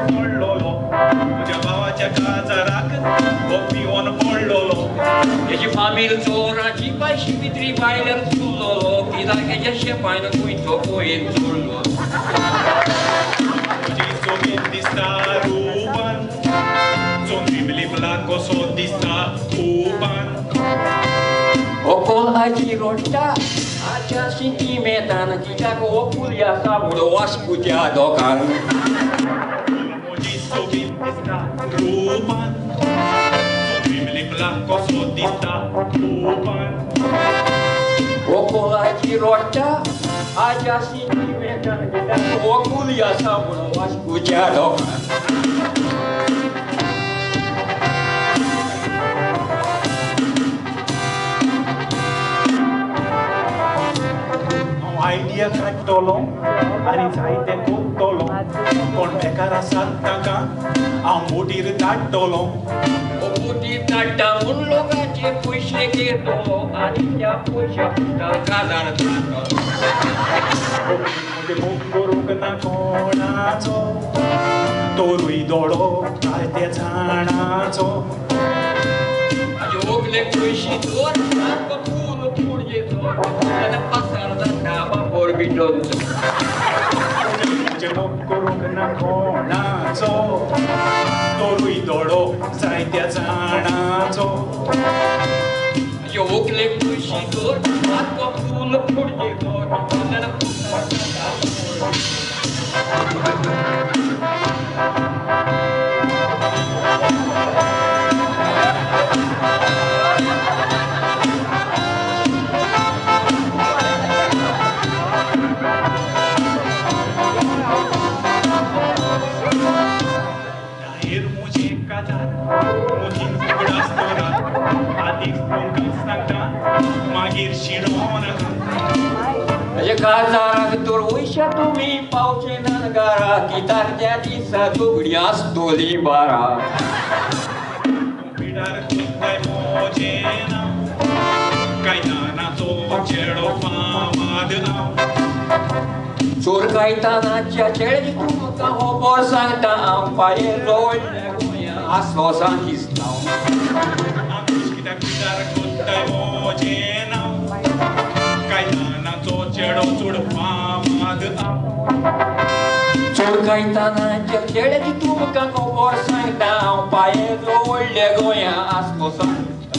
पडलोलो तुझ्या भावाच्या काजाराक हो पिवून पडलोलो तेजी फामील चोराची पायशी भितरी भायल्यान चुरलोलो किदाकेच्या शेपायन खुंयचो पोयेन चोरलो तुजी सोबीत दिसता रुपान चोंदी बिलिपला कसो दिसता उपान Okol aji rosta, aja sentimentan jika kau kuliah kamu luas puja dokan. तुझी सोबीत दिसता रुपान चोंदी बिलिपला कसो दिसता उपान Okol aji rosta, aja sentimentan jika kau kuliah kamu luas puja dokan. Idea काडटलो आनी जायते कोत्तलो कोण बेकार आसात ताका हांव मोटीर धाडटलो Oputi kata mun lokaci puisi gitu, adiknya puisi putar kazar tato. म्हणजे मोग करूंक ना कोणाचो तोरूय दोळो काय त्या झाडाचो Ogle puisi dor, apa pun puisi dor, dan pasar dan nama borbidon. म्हणजे मोग करूंक ना कोणाचो तोरूय दोळो जाय त्या झाडाचो Ogle puisi dor, apa pun puisi dor, dan pasar dan nama borbidon. मागीर शिडोन Kazarak turwisha tumi pauce nangara kitar jadi satu grias toli bara. पिडार कुत्ताय मोजेना कायतानाचो चेडो फामाद Sur kaitanaच्या चेडची तुमका होबोर सांगता पाये रोड असलो सांगिस्ता. कित्याक पिडार कुत्ताय मोजेना कायतानाचो चेडो चड फामाद Sur kaitanaच्या चेडची तुमका होबोर सांगता पाये रोड गोया असलो सांगिस्ता.